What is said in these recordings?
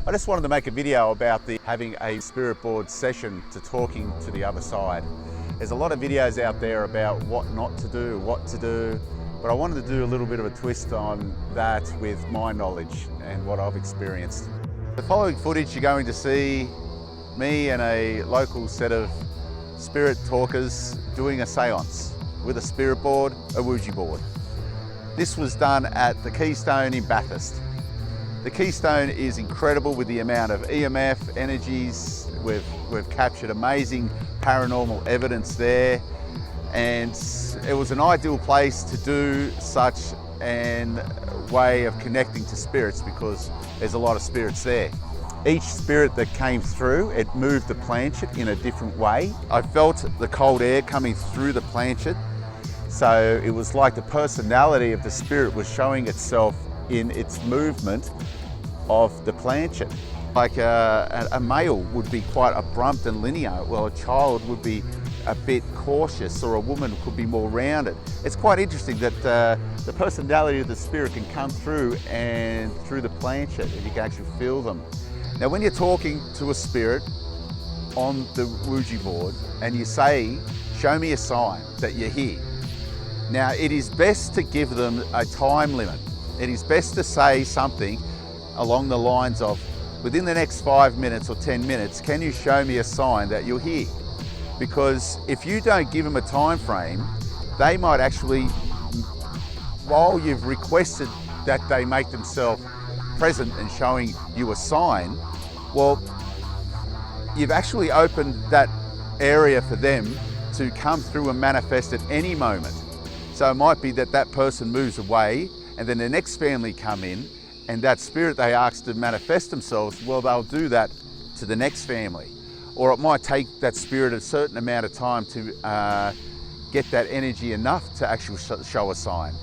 I just wanted to make a video about having a spirit board session to talking to the other side. There's a lot of videos out there about what not to do, what to do, but I wanted to do a little bit of a twist on that with my knowledge and what I've experienced. The following footage, you're going to see me and a local set of spirit talkers doing a seance with a spirit board, a Quija board. This was done at the Keystone in Bathurst. The Keystone is incredible with the amount of EMF energies. We've captured amazing paranormal evidence there, and it was an ideal place to do such an way of connecting to spirits because there's a lot of spirits there. Each spirit that came through, it moved the planchet in a different way. I felt the cold air coming through the planchet, so it was like the personality of the spirit was showing itself in its movement of the planchet. Like a male would be quite abrupt and linear, well, a child would be a bit cautious, or a woman could be more rounded. It's quite interesting that the personality of the spirit can come through and through the planchet, and you can actually feel them. Now, when you're talking to a spirit on the Quija board and you say, "Show me a sign that you're here." Now, it is best to give them a time limit. It is best to say something along the lines of, within the next 5 minutes or 10 minutes, can you show me a sign that you're here? Because if you don't give them a time frame, they might actually, while you've requested that they make themselves present and showing you a sign, well, you've actually opened that area for them to come through and manifest at any moment. So it might be that that person moves away and then the next family come in, and that spirit they asked to manifest themselves, well, they'll do that to the next family. Or it might take that spirit a certain amount of time to get that energy enough to actually show a sign.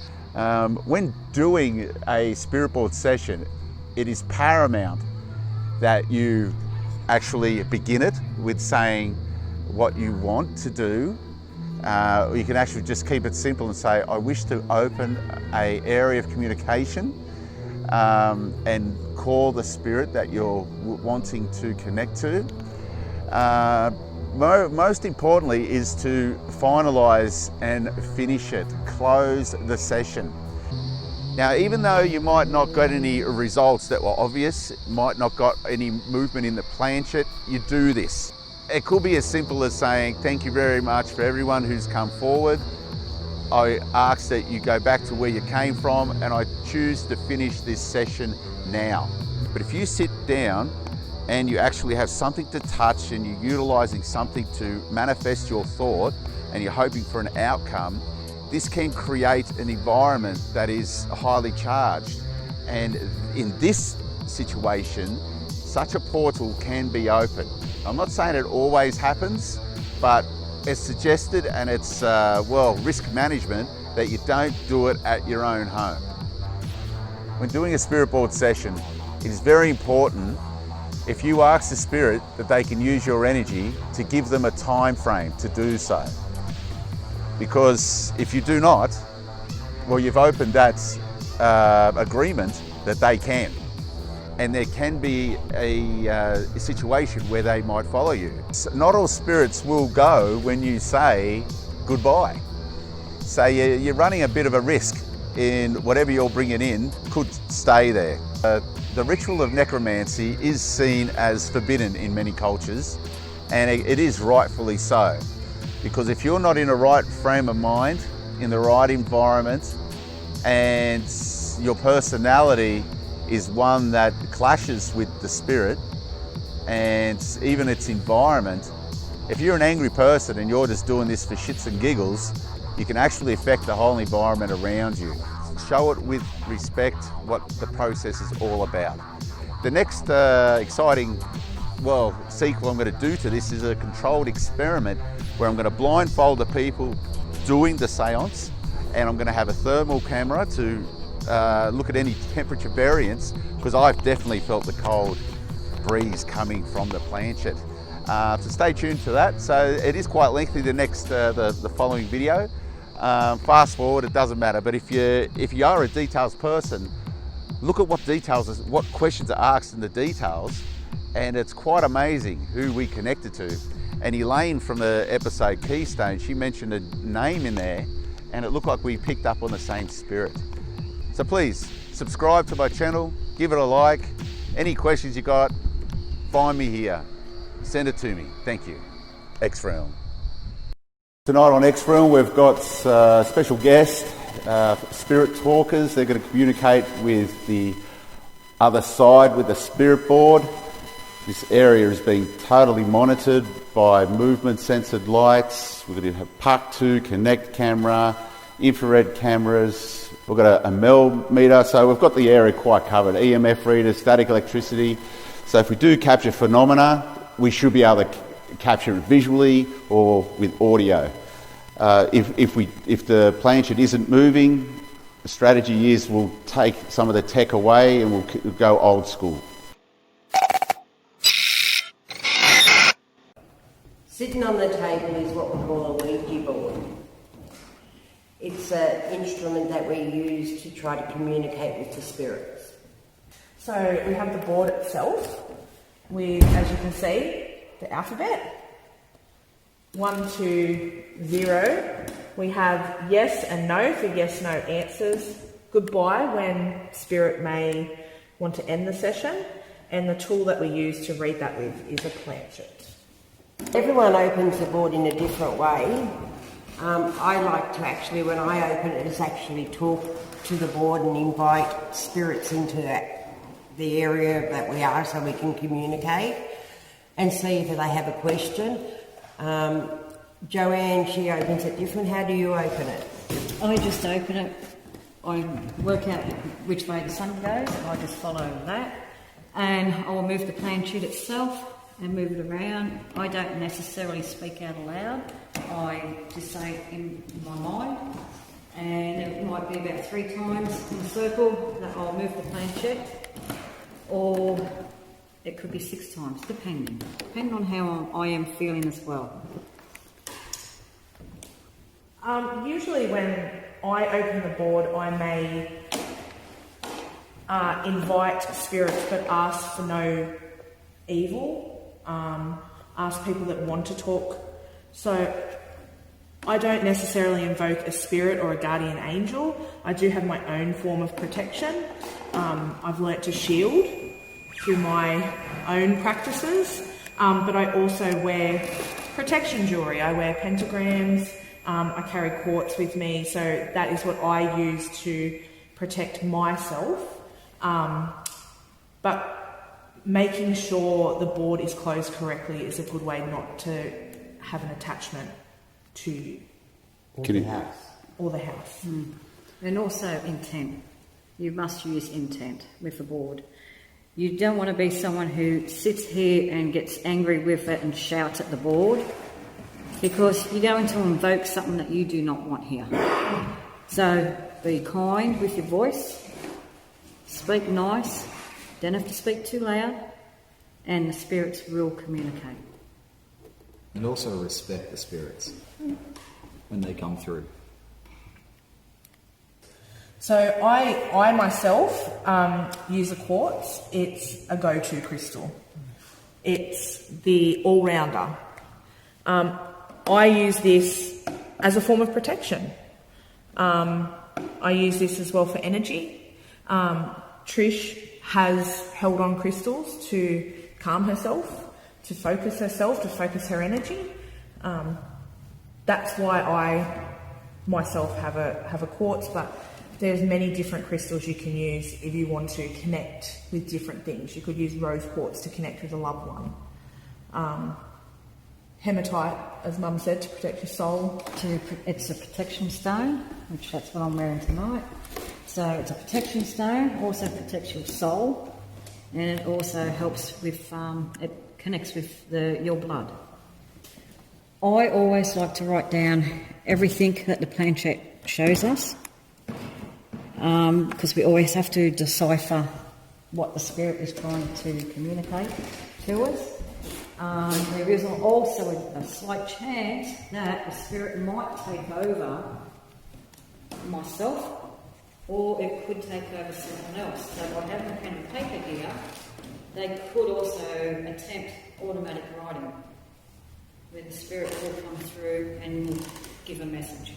When doing a spirit board session, it is paramount that you actually begin it with saying what you want to do. You can actually just keep it simple and say, I wish to open an area of communication, and call the spirit that you're wanting to connect to. Most importantly is to finalize and finish it, close the session. Now, even though you might not get any results that were obvious, might not got any movement in the planchet, you do this. It could be as simple as saying, thank you very much for everyone who's come forward. I ask that you go back to where you came from, and I choose to finish this session now. But if you sit down and you actually have something to touch and you're utilizing something to manifest your thought and you're hoping for an outcome, this can create an environment that is highly charged. And in this situation, such a portal can be open. I'm not saying it always happens, but it's suggested, and it's risk management, that you don't do it at your own home. When doing a spirit board session, it is very important, if you ask the spirit that they can use your energy, to give them a time frame to do so. Because if you do not, well, you've opened that agreement that they can. And there can be a situation where they might follow you. Not all spirits will go when you say goodbye. So you're running a bit of a risk in whatever you're bringing in could stay there. The ritual of necromancy is seen as forbidden in many cultures, and it is rightfully so. Because if you're not in a right frame of mind, in the right environment, and your personality is one that clashes with the spirit and even its environment, if you're an angry person and you're just doing this for shits and giggles, you can actually affect the whole environment around you. Show it with respect what the process is all about. The next exciting sequel I'm going to do to this is a controlled experiment where I'm going to blindfold the people doing the seance, and I'm going to have a thermal camera to look at any temperature variance, because I've definitely felt the cold breeze coming from the planchet. So stay tuned to that. So it is quite lengthy, the following video. Fast forward, it doesn't matter. But if you are a details person, look at what details, what questions are asked in the details, and it's quite amazing who we connected to. And Elaine from the episode Keystone, she mentioned a name in there, and it looked like we picked up on the same spirit. So please, subscribe to my channel, give it a like. Any questions you got, find me here. Send it to me. Thank you. XRealm. Tonight on XRealm we've got special guests, spirit talkers. They're going to communicate with the other side with the spirit board. This area is being totally monitored by movement censored lights. We're going to have PUC2, Connect camera, infrared cameras. We've got a MEL meter, so we've got the area quite covered. EMF readers, static electricity. So if we do capture phenomena, we should be able to capture it visually or with audio. If the planchet isn't moving, the strategy is we'll take some of the tech away and we'll go old school. Sitting on the table is what we call a Ouija board. It's an instrument that we use to try to communicate with the spirits. So we have the board itself with, as you can see, the alphabet. 1 to 0. We have yes and no for yes/no answers. Goodbye when spirit may want to end the session. And the tool that we use to read that with is a planchet. Everyone opens the board in a different way. I like to actually, when I open it, is actually talk to the board and invite spirits into the area that we are so we can communicate and see if they have a question. Joanne, she opens it different. How do you open it? I just open it. I work out which way the sun goes and I just follow that. And I'll move the planchet itself and move it around. I don't necessarily speak out aloud. I just say it in my mind. And it might be about 3 times in a circle that I'll move the planchet. Or it could be 6 times, depending on how I am feeling as well. Usually when I open the board, I may invite spirits but ask for no evil, ask people that want to talk. So I don't necessarily invoke a spirit or a guardian angel. I do have my own form of protection. I've learnt to shield through my own practices, but I also wear protection jewellery. I wear pentagrams, I carry quartz with me, so that is what I use to protect myself. But making sure the board is closed correctly is a good way not to have an attachment to the house. Or the house. And also intent. You must use intent with the board. You don't want to be someone who sits here and gets angry with it and shouts at the board, because you're going to invoke something that you do not want here. So be kind with your voice, speak nice, don't have to speak too loud, and the spirits will communicate. And also respect the spirits when they come through. So I myself use a quartz. It's a go-to crystal. It's the all-rounder. I use this as a form of protection. I use this as well for energy. Trish has held on crystals to calm herself, to focus her energy. That's why I myself have a quartz, but there's many different crystals you can use if you want to connect with different things. You could use rose quartz to connect with a loved one. Hematite, as Mum said, to protect your soul. It's a protection stone, which that's what I'm wearing tonight. So it's a protection stone, also protects your soul, and it also helps with, it connects with your blood. I always like to write down everything that the planchet shows us, because we always have to decipher what the spirit is trying to communicate to us. There is also a slight chance that the spirit might take over myself or it could take over someone else. So by having a pen and paper here, they could also attempt automatic writing, where the spirit will come through and give a message.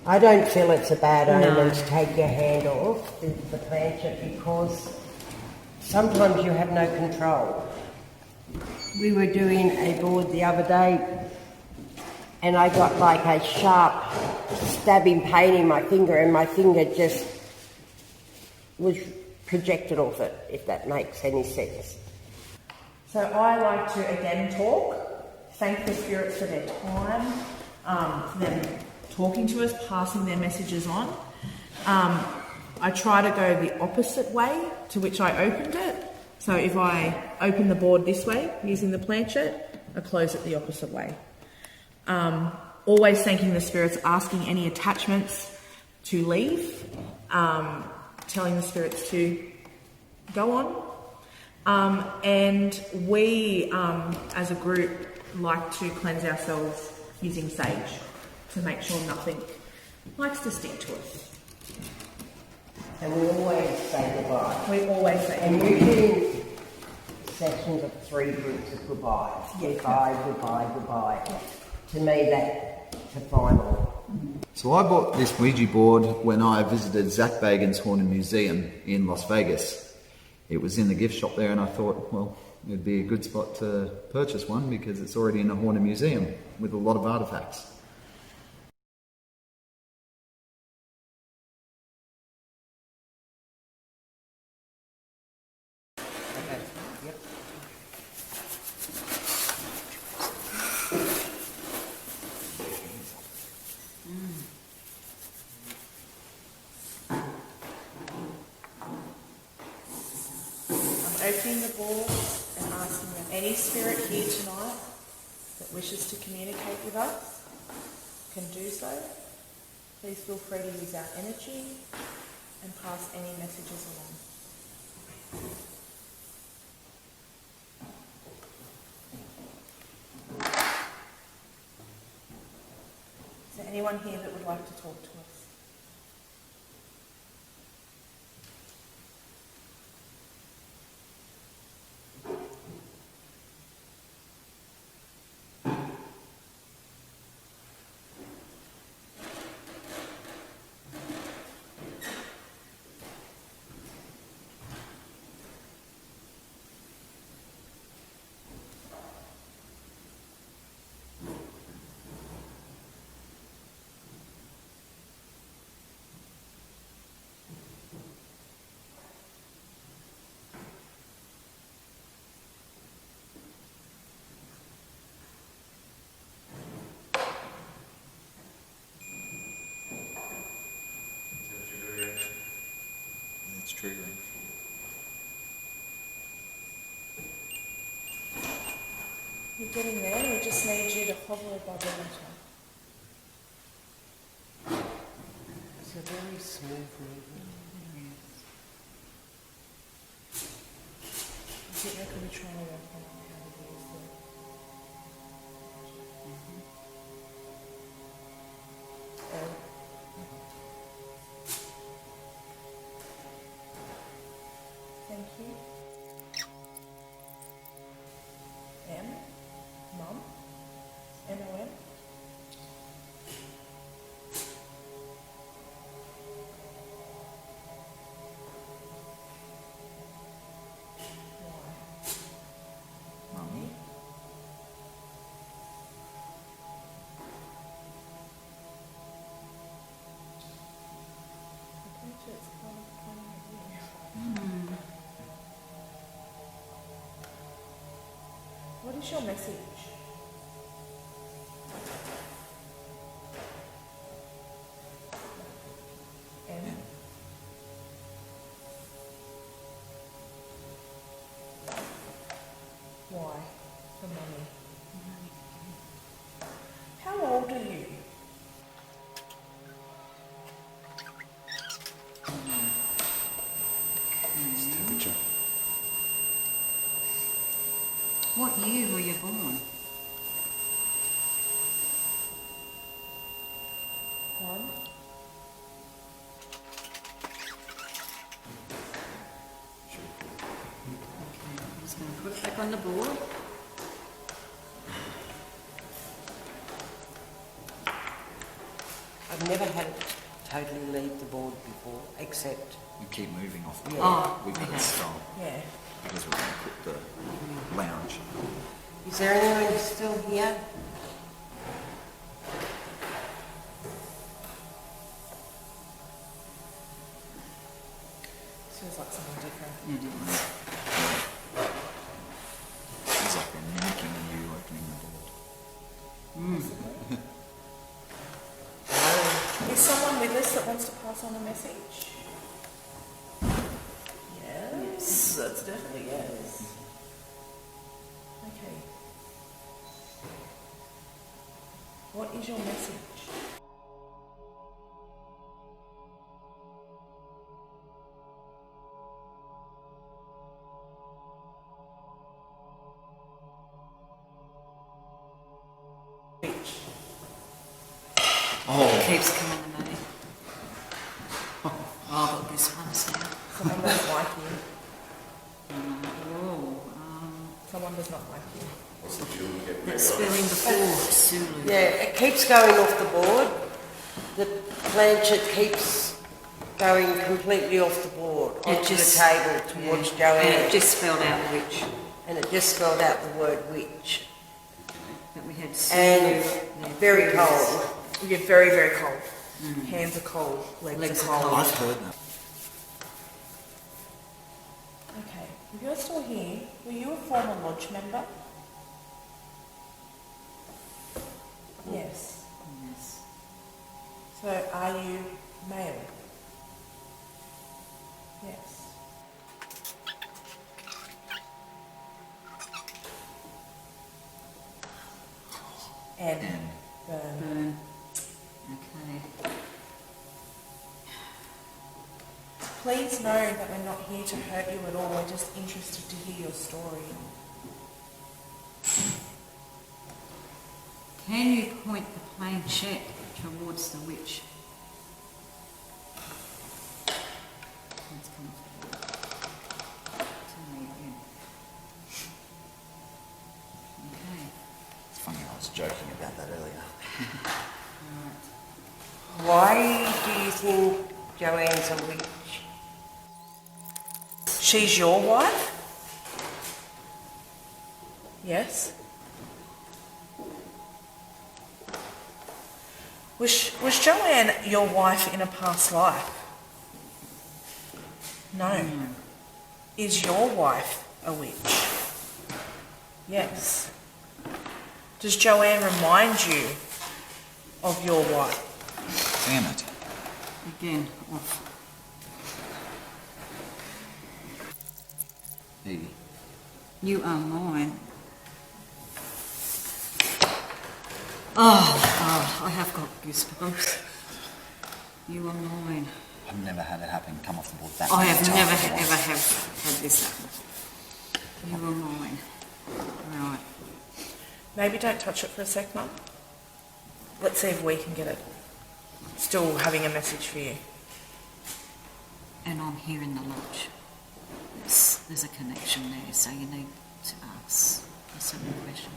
I don't feel it's a bad No. omen to take your hand off the planchet, because sometimes you have no control. We were doing a board the other day and I got like a sharp stabbing pain in my finger, and my finger just was projected off it, if that makes any sense. So I like to again talk, thank the spirits for their time, for them talking to us, passing their messages on. I try to go the opposite way to which I opened it. So if I open the board this way using the planchet, I close it the opposite way. Always thanking the spirits, asking any attachments to leave, telling the spirits to go on. And we, as a group, like to cleanse ourselves using sage to make sure nothing likes to stick to us. And we always say goodbye. We always say And we're doing sessions of 3 groups of goodbyes. Yeah. Goodbye, goodbye, goodbye. Yeah. To me, that's the final. So I bought this Ouija board when I visited Zach Bagan's Haunted Museum in Las Vegas. It was in the gift shop there, and I thought, well, it'd be a good spot to purchase one because it's already in a haunted museum with a lot of artifacts. opening the board and asking that any spirit here tonight that wishes to communicate with us can do so. Please feel free to use our energy and pass any messages along. Is there anyone here that would like to talk to us? It's triggering. You're getting there, we just need you to hover above the letter. It's a very smooth movement. I think we're going to try and work on how to use the Thank you. M, Mum, M-O-M. Mummy. I bet you it's kind of coming at you. What is your message? M. Why? For Mummy. How old are you? Temperature. What year were you born? 1. just going to put it back on the board. I've never had it totally leave the board before, except We keep moving off the Yeah. board. Oh, We've got okay. to stop Yeah. because we're going to put the lounge. is there anyone still here? Feels like something different. Yeah, didn't we? It's like they're mimicking you opening the board. Is someone with us that wants to pass on a message? Yes, that's definitely yes. Okay. What is your message? It keeps coming to me. Oh, I've got this one, so. Someone doesn't like you. Someone does not like you. That's spelling before Sulu. Yeah, it keeps going off the board. The planchet keeps going completely off the board onto the table towards Joanne. And it just spelled out which. And it just spelled out the word witch. But we had Sulu. And very cold. You get very, very cold. Hands are cold, legs Legs are are cold. cold. I've heard that. Okay, if you're still here, were you a former lodge member? Yes. Yes. So are you male? Yes. And burn. Burn. Okay. Please know that we're not here to hurt you at all. We're just interested to hear your story. Can you point the planchette towards the witch? Let's come to me again. Okay. It's funny, I was joking about that earlier. Why do you think Joanne's a witch? She's your wife? Yes. Was Joanne your wife in a past life? No. Is your wife a witch? Yes. Does Joanne remind you of your wife? Damn it. Again, off. Evie. You are mine. Oh, I have got goosebumps. You are mine. I've never had it happen, come off the board that I many have times never at ever once. have had this happen. You are mine. Right. Maybe don't touch it for a sec, Mum. Let's see if we can get it. Still having a message for you. And I'm here in the lodge. There's a connection there, so you need to ask a certain question.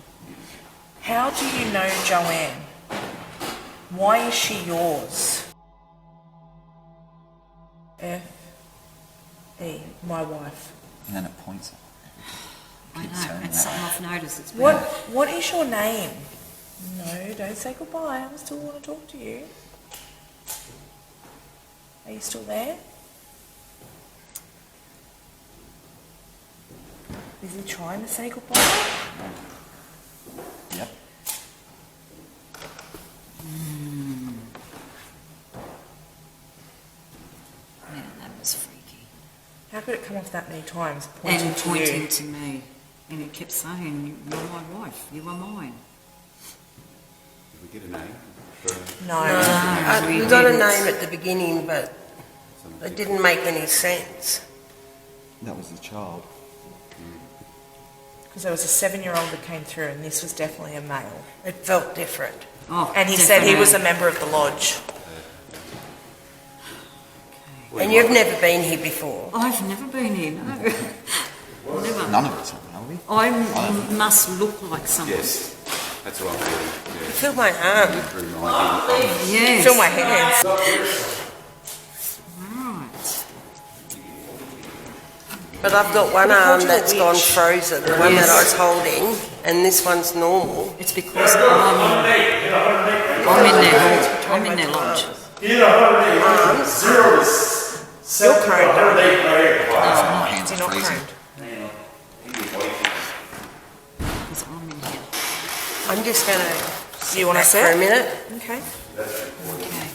How do you know Joanne? Why is she yours? F.E., my wife. And then it points at I Keep know, saying it's that. something I've noticed. It's been What is your name? No, don't say goodbye. I still want to talk to you. Are you still there? Is he trying to say goodbye? Yep. Yeah, that was freaky. How could it come off that many times? Pointing And to pointing you? to me. And it kept saying, you're my wife, you are mine. Did we get a name? No. We got a name at the beginning, but it didn't make any sense. That was the child. Because there was a 7-year-old that came through, and this was definitely a male. It felt different. Oh, And he said he was a definitely. member of the lodge. And you've never been here before. I've never been here, no. whatever. None of us are we? I must look like someone. Yes, that's what I'm feeling. Yeah. Feel my arm. Through 90. Yes. Feel my hands. Right. But I've got one arm that's gone frozen, the one that I was holding, and this one's normal. It's because I'm in their lodge. Arms. You're prone. My hands You're are not freezing. prone. Because I'm in here. I'm just going to Do you want to for sit? a minute. Okay. Okay.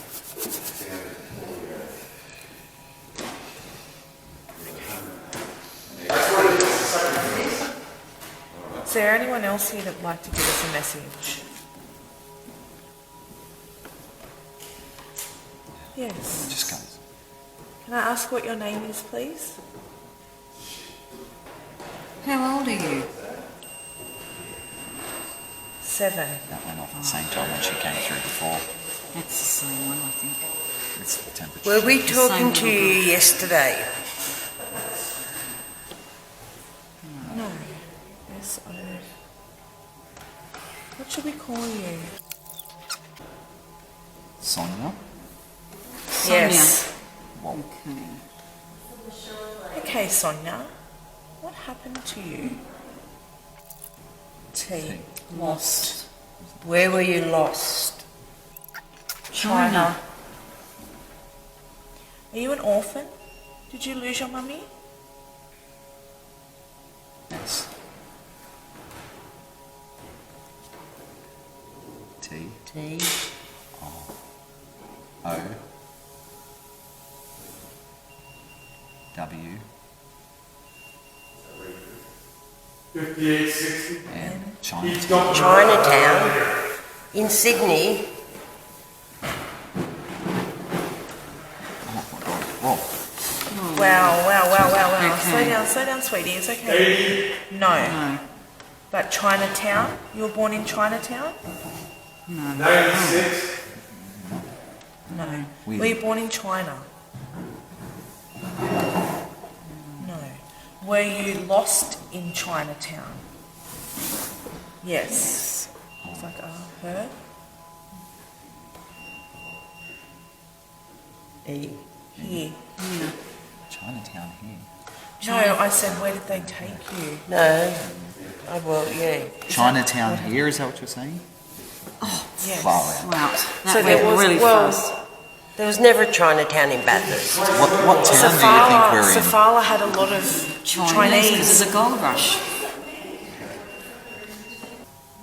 Is there anyone else here that would like to give us a message? Yes. Just goes. Can I ask what your name is, please? How old are you? 7. That went off at the same time when she came through before. That's the same one, I think. It's the temperature. Were we talking same to you yesterday? No. S O. What should we call you? Sonia? Yes. Okay. Okay, Sonia. What happened to you? T. Lost. Where were you lost? China. Are you an orphan? Did you lose your mummy? Yes. T. T. O. W. 5860. And China. Chinatown. In Sydney. Whoa. Wow. Okay. Slow down, sweetie. It's okay. No. No. But Chinatown? You were born in Chinatown? 96. No. We- Were you born in China? No. Were you lost in Chinatown? Yes. It's like, her? E. Here. Chinatown here. No, I said, where did they take you? No. Oh, well, yeah. Chinatown here, is that what you're saying? Yes. Far out. Wow. That So there went was, really well, fast. there was never a Chinatown in Bathurst. What town do you think we're in? Safala had a lot of Chinese. Chinese. There's a gold rush.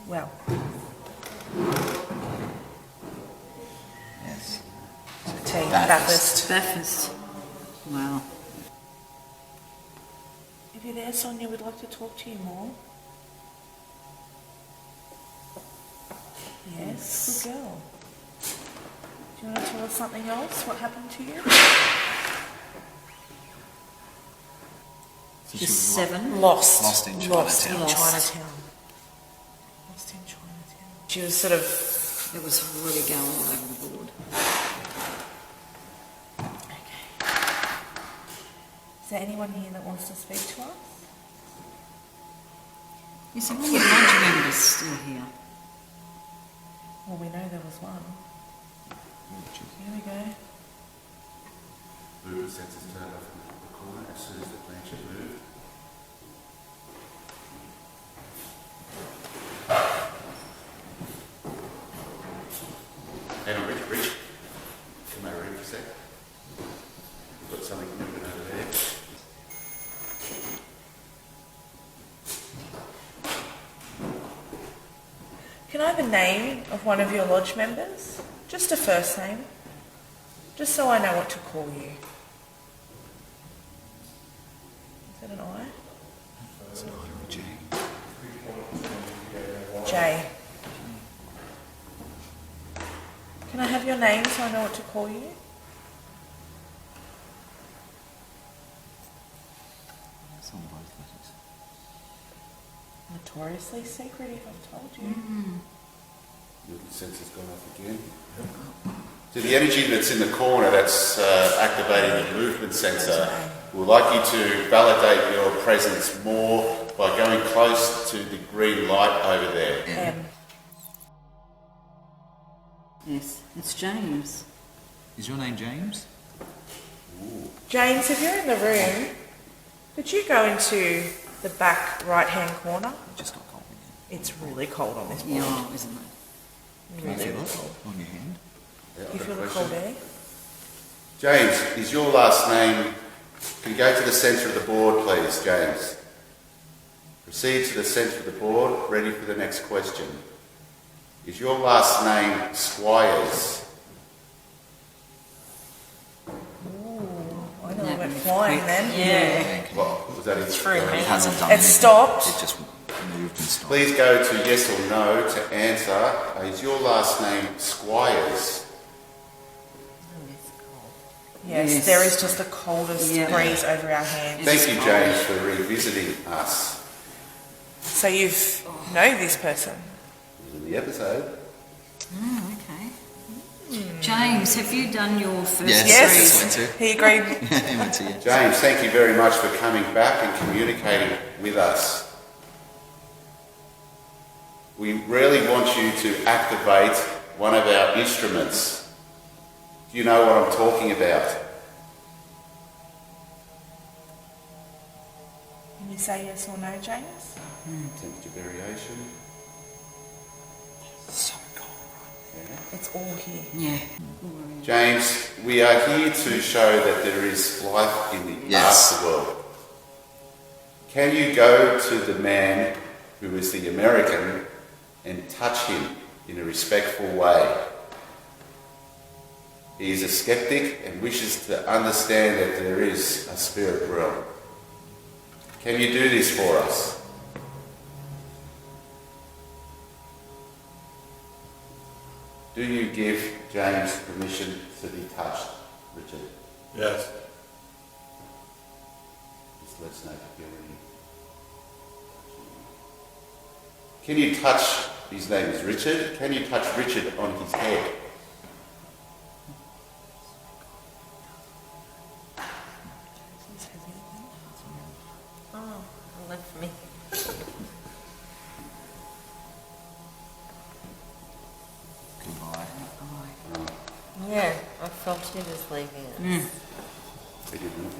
Well, Yes. T. Bathurst. Bathurst. Bathurst. Wow. If you're there, Sonia, we'd like to talk to you more. Yes, good girl. Do you want to tell us something else? What happened to you? So she She's was 7. Lost. Lost in Lost in Chinatown. Chinatown. Lost in Chinatown. She was sort of... It was really going all over the board. Is there anyone here that wants to speak to us? Is there one of the lodge members still here? Well, we know there was one. Here we go. Movement sensors turned off in the corner as soon as the planchette moved. Hang on, Rich. Come over here for a sec. We've got something moving over there. Can I have a name of one of your lodge members? Just a first name. Just so I know what to call you. Is that an I? It's not a G. J. Can I have your name so I know what to call you? It's on both letters. Notoriously secretive, I've told you. Movement sensor's gone off again. So the energy that's in the corner that's activating the movement sensor, we'd like you to validate your presence more by going close to the green light over there. M. Yes, it's James. Is your name James? James, if you're in the room, could you go into the back right-hand corner? It just got cold again. It's really cold on this board. Yeah, isn't it? Can you feel it on your hand? You feel the cold air? James, is your last name... Can you go to the centre of the board, please, James? Proceed to the centre of the board, ready for the next question. Is your last name Squires? I know I went flying then. Yeah. What was that? It's true, It man. hasn't done It anything. stopped. It just moved and stopped. Please go to yes or no to answer. Is your last name Squires? Yes, there is just the coldest breeze over our hands. Thank you, James, for revisiting us. So you know this person? It was in the episode. Oh, okay. James, have you done your first Yes. Went to. He agreed. He went to you. James, thank you very much for coming back and communicating with us. We really want you to activate one of our instruments. Do you know what I'm talking about? Can you say yes or no, James? Temperature variation. So cold. It's all here. Yeah. James, we are here to show that there is life in the Yes. afterworld. Can you go to the man who is the American and touch him in a respectful way? He is a skeptic and wishes to understand that there is a spirit realm. Can you do this for us? Do you give James permission to be touched, Richard? Yes. Just let us know if you're ready. Can you touch, his name is Richard, can you touch Richard on his head? Oh, look for me. Goodbye. Yeah, I felt he was leaving us. He didn't.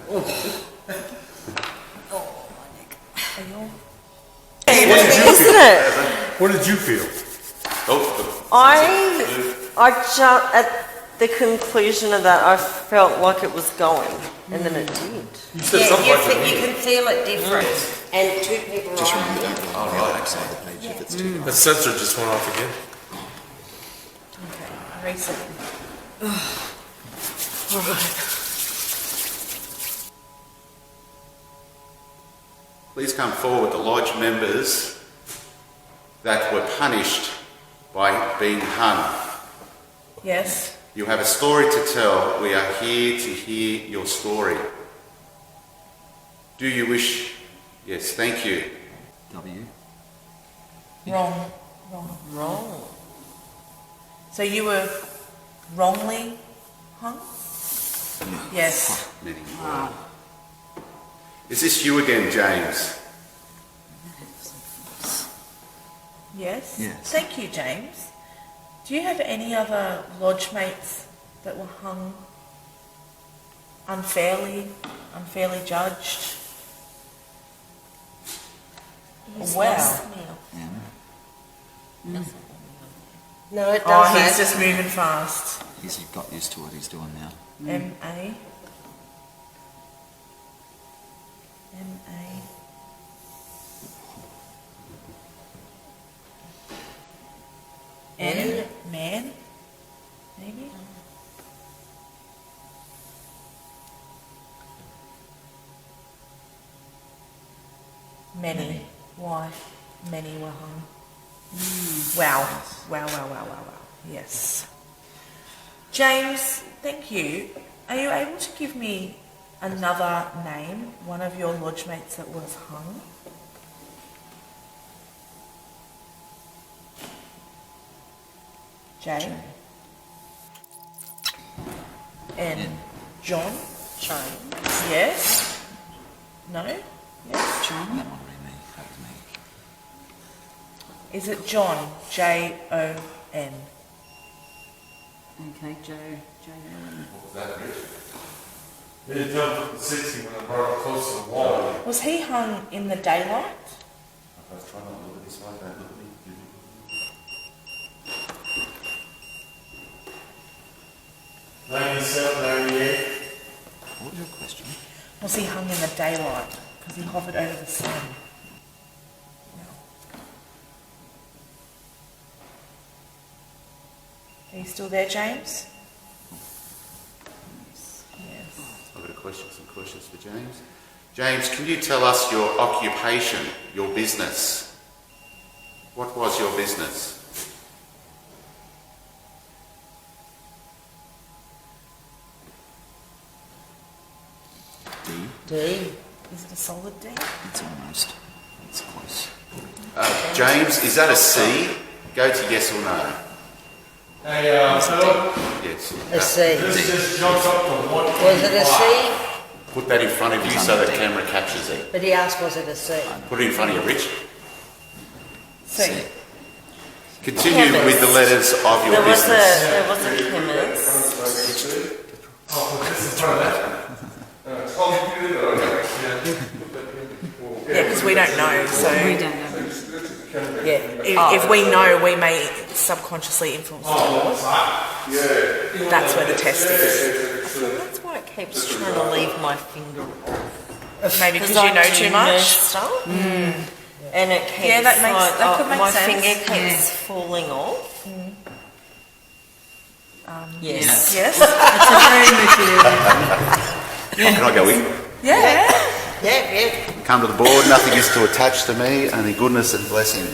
Isn't it? What did you feel? Oh, I jumped at the conclusion of that. I felt like it was going, and then it did. You said something like that. You can feel it different. And two people Just are remember, don't look at the backside of the page if it's too The sensor just went off again. Reset. please come forward, the lodge members that were punished by being hung. Yes. You have a story to tell. We are here to hear your story. Do you wish... Yes, thank you. W. Wrong. Wrong. So you were wrongly hung? Yes. Many more. Is this you again, James? Yes. Yes. Thank you, James. Do you have any other lodge mates that were hung unfairly judged? Wow. M. No, it Oh, doesn't. he's just moving fast. He's got used to what he's doing now. M-A. M-A. N, man, maybe? Many. Why? Many were hung. Wow. Wow. Yes. James, thank you. Are you able to give me another name, one of your lodge mates that was hung? J. N. John. James. Yes. No. Yes. John. That might be me. That was me. Is it John? J-O-N. Okay, Joe. It jumped up to 60 when I brought it close to the wall. Was he hung in the daylight? I was trying not to look at this way, don't look at me. 97, 98. What was your question? Was he hung in the daylight? Because he hovered over the sun. Are you still there, James? Yes. I've got some questions for James. James, can you tell us your occupation, your business? What was your business? D. Is it a solid D? It's almost. It's close. James, is that a C? Go to yes or no. Hey, Phil, Yes. A C. this just jumps up to 125. Was it a C? Put that in front of you so the camera captures it. But he asked, was it a C? Put it in front of you, Rich. C. Continue with the letters of your business. There was a chemist. Oh, put this in front of that. Yeah, because we don't know, so We don't know. if we know, we may subconsciously influence the board. That's where the test is. That's why it keeps trying to leave my finger off. Maybe because you know too much. Stuff. And it keeps that could make my sense. finger keeps falling off. Yes. Yes. Can I go in? Yeah. Yeah. Come to the board, nothing is to attach to me, only goodness and blessing.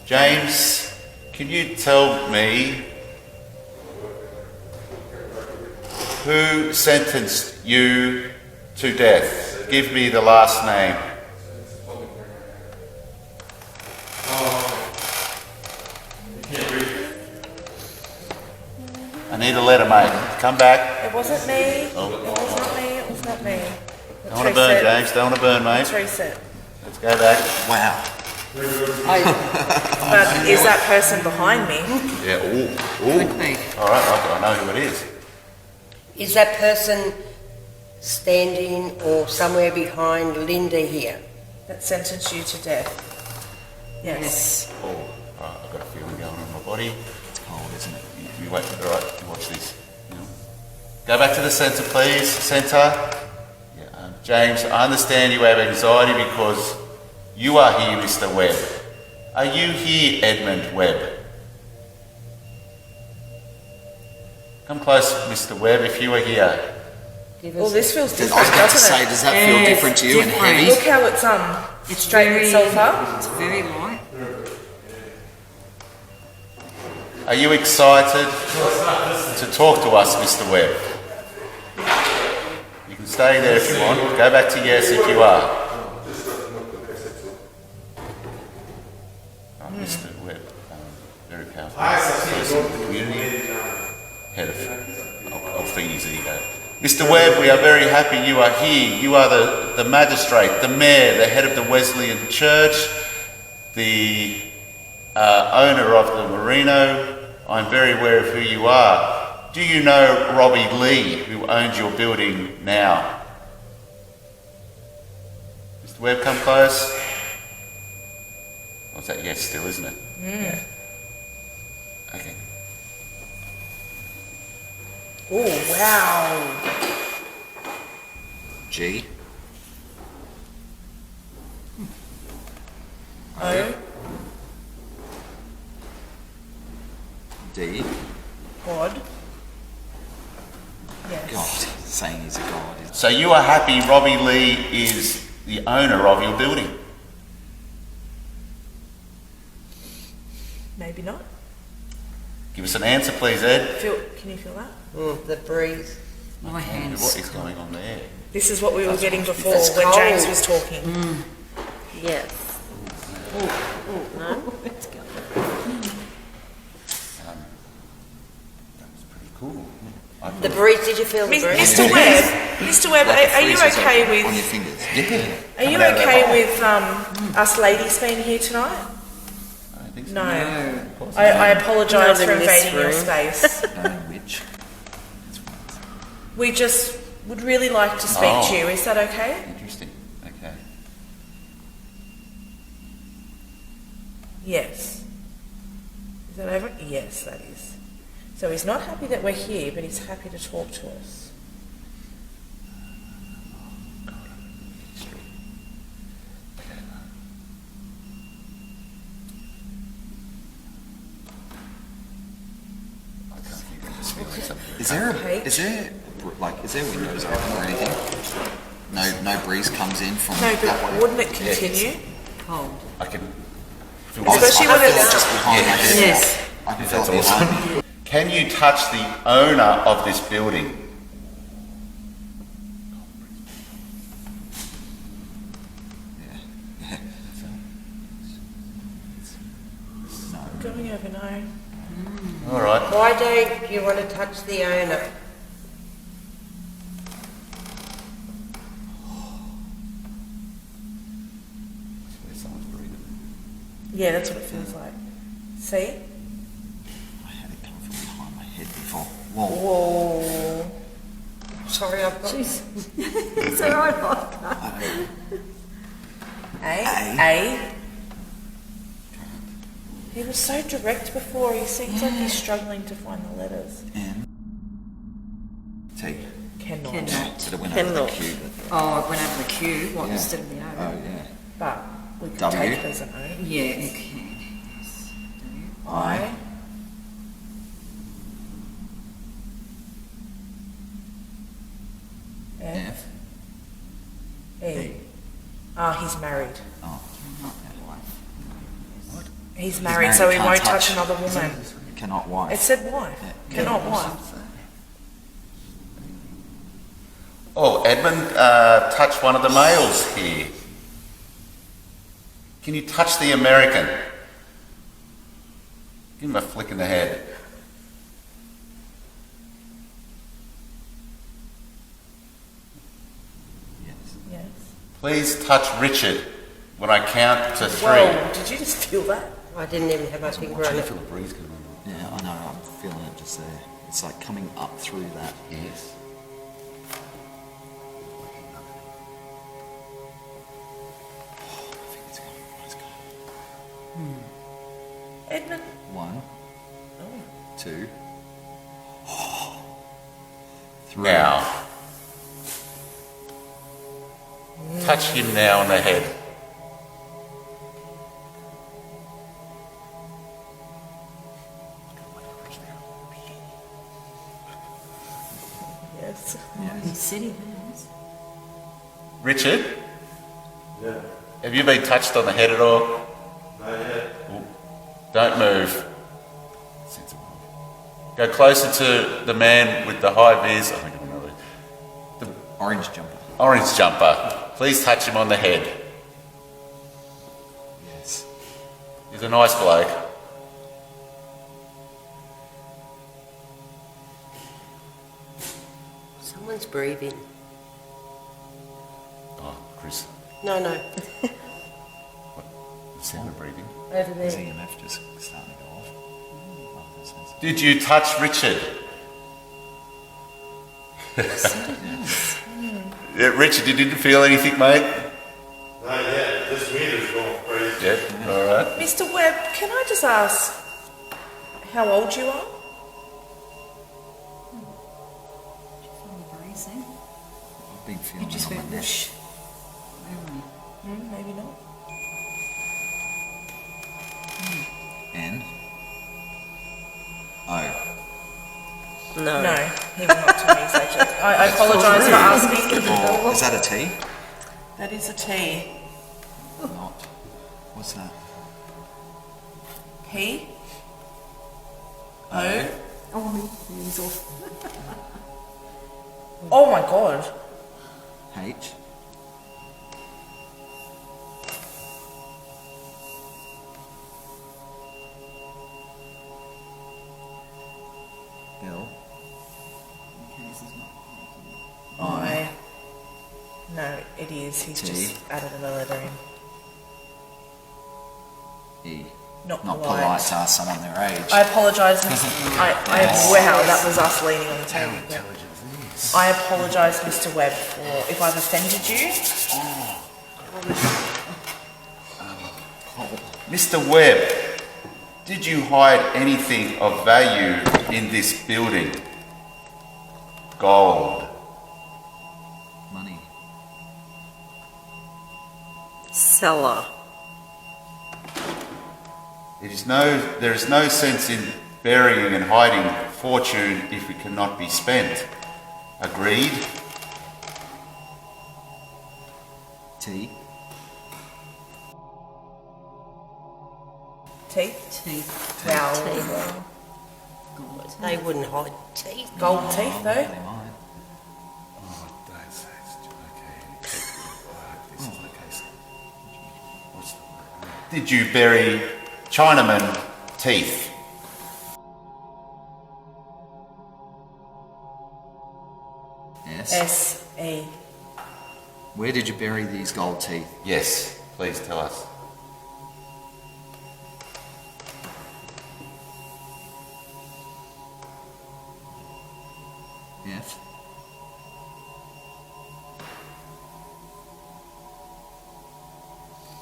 James, can you tell me who sentenced you to death? Give me the last name. I need a letter, mate. Come back. It wasn't me. It was not me. It was not me. Don't want to burn, James. Don't want to burn, mate. Let's reset. Let's go back. Wow. But is that person behind me? Yeah. Ooh. Could be. All right. I know who it is. Is that person standing or somewhere behind Linda here? That sentenced you to death. Yes. Oh. All right. I've got a feeling going on in my body. It's cold, isn't it? You wait. All right. You watch this. Go back to the centre, please. Centre. Yeah. James, I understand you have anxiety because you are here, Mr. Webb. Are you here, Edmund Webb? Come close, Mr. Webb, if you were here. Well, this feels I different, was about to doesn't say, it? does that feel different to you and different. heavy? Look how it's straightened itself up. It's very light. Are you excited to talk to us, Mr. Webb? You can stay there if you want. Go back to yes if you are. Mr. Webb, very powerful person in the community. Head of, I'll feed his ego. Mr. Webb, we are very happy you are here. You are the magistrate, the mayor, the head of the Wesleyan Church, the owner of the Merino. I'm very aware of who you are. Do you know Robbie Lee, who owns your building now? Mr. Webb, come close. What's that? Yes, still, isn't it? Yeah. Okay. Oh, wow. G. O. D. God. Yes. God, saying he's a god. So you are happy Robbie Lee is the owner of your building? Maybe not. Give us an answer, please, Ed. Can you feel that? The breeze. My hands. What is going on there? This is what we were getting before It's when cold. James was talking. Yes. That was pretty cool. The breeze, did you feel the breeze? Mr. Webb, Mr. Webb, are you okay on your with? fingers. Are you okay with us ladies being here tonight? I don't think so. No. I apologise Not for in this invading your room. space. No, witch. We just would really like to speak to you. Is that okay? Interesting. Okay. Yes. Is that over? Yes, that is. So he's not happy that we're here, but he's happy to talk to us. Is there Page. is there windows open or anything? No breeze comes in from No, that but way. wouldn't it continue? Cold. I can. Especially I when feel it's it just behind my head. Yes. I can feel it That's behind awesome. me. Can you touch the owner of this building? Yeah. Going over no. All right. Why don't you want to touch the owner? Someone's breathing. Yeah, that's what it feels like. See? I had it come from behind my head before. Whoa. Whoa. Sorry, I've got... Jeez. It's all right. A. He was so direct before. He seems like he's struggling to find the letters. N. T. Cannot. But it went over the Q. Oh, it went over the Q, what, Yeah. instead of the O? Oh yeah. But we could W. take it as an O. Yeah, you can. Yes. I. F. E. Ah, he's married. Oh. He's He's married, so he can't won't touch another Is woman. it- Cannot wife. It said wife. Yeah. Cannot Yeah. wife. Oh, Edmund, touch one of the males here. Can you touch the American? Give him a flick in the head. Yes. Yes. Please touch Richard when I count to 3. Whoa, did you just feel that? I didn't even have my finger on it. feel the breeze coming on. Yeah, I know. I'm feeling it just there. It's like coming up through that. Yes. I think it's going. Let's go. Edmund. 1, 2, 3. Now. Touch him now on the head. Yes. He said he has. Richard, Yeah. have you been touched on the head at all? Not yet. Don't move. Go closer to the man with the high vis. I think I know The orange jumper. orange jumper. Please touch him on the head. Yes. He's a nice bloke. Someone's breathing. Oh, Chris, No, no. the sound of breathing. Over Is there. EMF just starting to go off? Oh, that sounds- Did you touch Richard? Yeah, Richard, you didn't feel anything, mate? Not yet. This meter's going crazy. Yeah, all right. Mr. Webb, can I just ask how old you are? I've been feeling You just it on went my neck. whoosh. Maybe not. N. O. No. No, he will not tell me his age. I apologise for asking. Or is that a T? That is a T. Not. What's that? P. O. Oh, he's off. Oh my god. H. L. is. He's T. just added a letter in. E. Not Not polite. polite to ask someone their age. I apologise. Wow, that was us leaning on the table. Yeah. I apologise, Mr. Webb, for if I've offended you. Mr. Webb, did you hide anything of value in this building? Gold. Money. Cellar. There is no sense in burying and hiding fortune if it cannot be spent. Agreed? T. Teeth? Teeth. Wow. They wouldn't hide teeth. Gold teeth, though? They might. Oh, don't say it's okay. This is the case. Did you bury Chinaman teeth? Yes. S-E. Where did you bury these gold teeth? Yes, please tell us. F.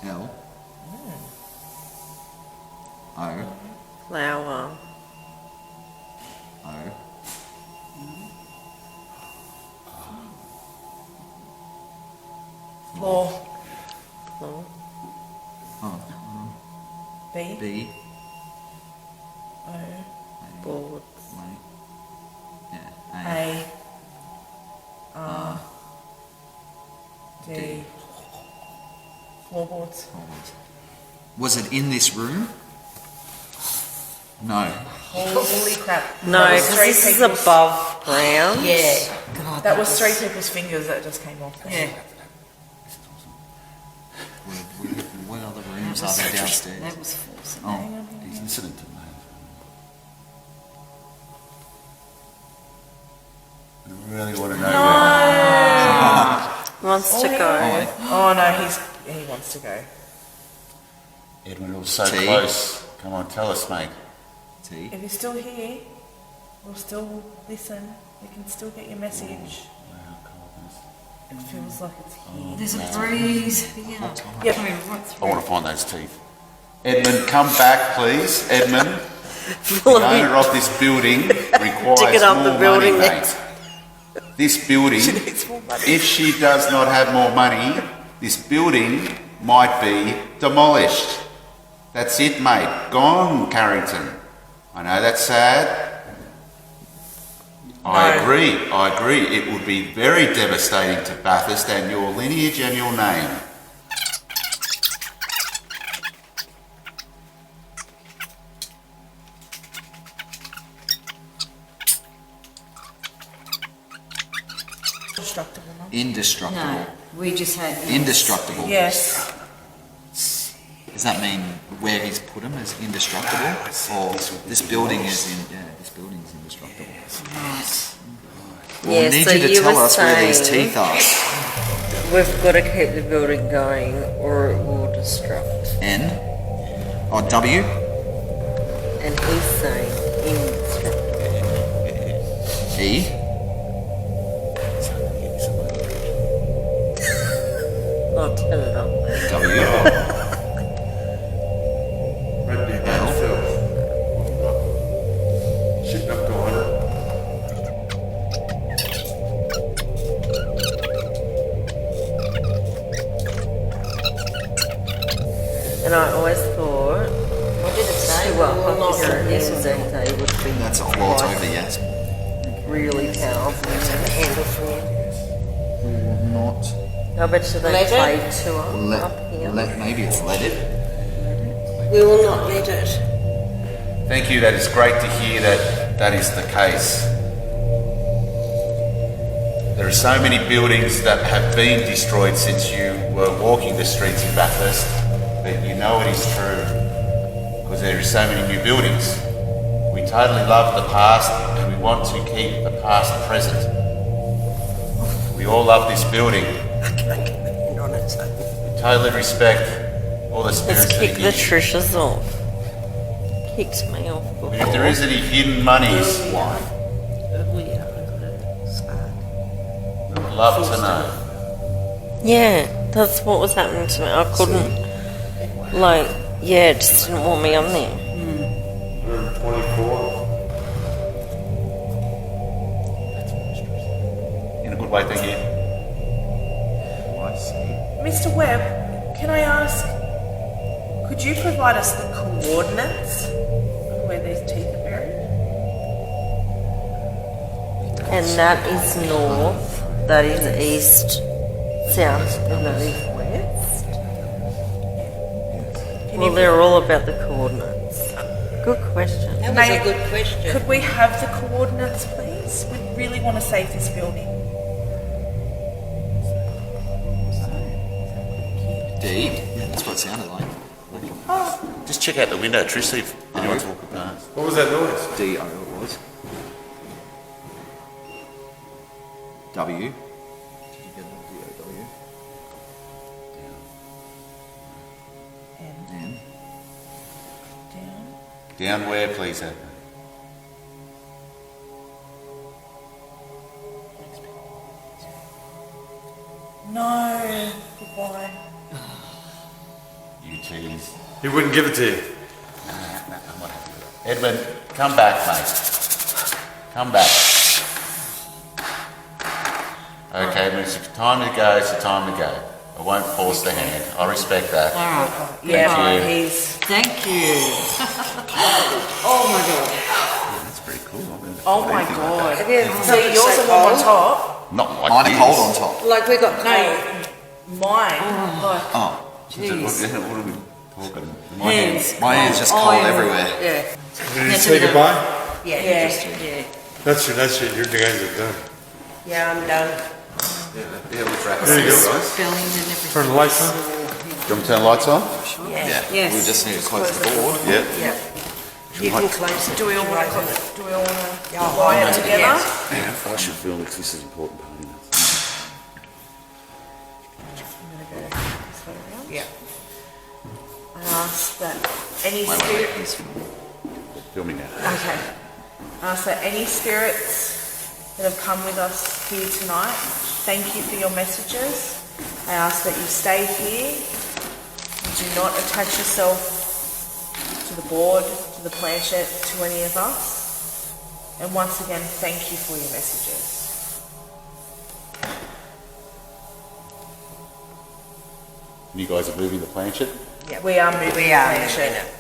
L. O. Flower. O. Floor. Floor. Oh. B. B. O. Boards. Wait. Yeah. A. R. D. Floorboards. Was it in this room? No. Holy crap. No, That was because three this is people's- above ground. Yeah. God, That was three people's fingers that just came off. Yeah. What other rooms are there downstairs? That was false. Oh, He's listening to me. I really want to know where. Wants to go. Oh no, he wants to go. Edwin was so T. close. Come on, tell us, mate. T. If you're still here, we'll still listen. We can still get your message. It feels like it's here. There's a breeze. Yeah. Yep. Coming right I through. want to find those teeth. Edmund, come back, please. Edmund, the Full of owner of this building requires Digging up more the building money, next. mate. This building, if she does not have more money, this building might be demolished. That's it, mate. Gone, Carrington. I know that's sad. I agree. It would be very devastating to Bathurst and your lineage and your name. Indestructible, no? Indestructible. No, we just had. Indestructible. Yes. Does that mean where he's put them is indestructible, or this building is in? Yeah, this building is indestructible. Right. We'll Yeah, need so you to you tell were us where these saying- teeth are. We've got to keep the building going or it will destruct. N. Or W. And he's saying indestructible. E. I'll turn it up. W. Right behind Phil. Sitting up behind her. And I always thought What did it say? to what Will not popular yes or no? NZA would be That's all. Well, it's quite over. Yes. really powerful to handle for you. We will not. I bet you they Leaded? played to them up here. Maybe it's leaded. We will not let it. Thank you. That is great to hear that that is the case. There are so many buildings that have been destroyed since you were walking the streets in Bathurst that you know it is true because there are so many new buildings. We totally love the past and we want to keep the past present. We all love this building. on it. So. Totally respect all the spirits Let's that kick are the here. Trishas off. Kicked me off before. If there is any hidden monies, why? I'd love to know. Yeah, that's what was happening to me. I couldn't, like, yeah, it just didn't want me on there. 124. In a good way, thank you. Mr. Webb, can I ask, could you provide us the coordinates of where these teeth are buried? And that is north, that is east, south, and that is west. Well, they're all about the coordinates. Good question. That was May- a good question. Could we have the coordinates, please? We really want to save this building. D? Yeah, that's what it sounded like. Just check out the window, Trish, see if anyone's walking past. What was that noise? D-O it was. W. Did you get that? D-O-W? N. Down where, please, Ed? No, goodbye. You tease. He wouldn't give it to you. I'm not happy with that. Edwin, come back, mate. Come back. Okay, when it's time to go, it's the time to go. I won't force the hand. I respect that. All right. Yeah, you. he's. Thank you. Oh my God. That's pretty cool. I mean, Oh my anything like God. that. So yours are warm on top. Not like Mine this. are cold on top. Like we got No, mine. Like, Oh, What are we talking? hands. my hand's just cold Iron. everywhere. Yeah. Did you say goodbye? Yeah. Yeah. That's it. Your guys are done. Yeah, I'm done. Yeah, let's wrap it There you go. up, guys. Spelling and everything. Turn the lights on. Do you want me to turn the lights on? Yeah. Yes. We just need to close the board. Yeah. Yeah. You can close it. Do we all want to Yeah, wire I'll it do it, together? yes. I should feel like this is an important part of this. Yeah. I ask that any spirit. Filming now. Okay. I ask that any spirits that have come with us here tonight, thank you for your messages. I ask that you stay here. You do not attach yourself to the board, to the planchette, to any of us. And once again, thank you for your messages. You guys are moving the planchette? We are moving We the are planchette. moving it.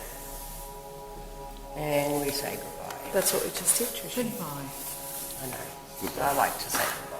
And we say goodbye. That's what we just did, Tricia. Goodbye. I know. I like to say goodbye.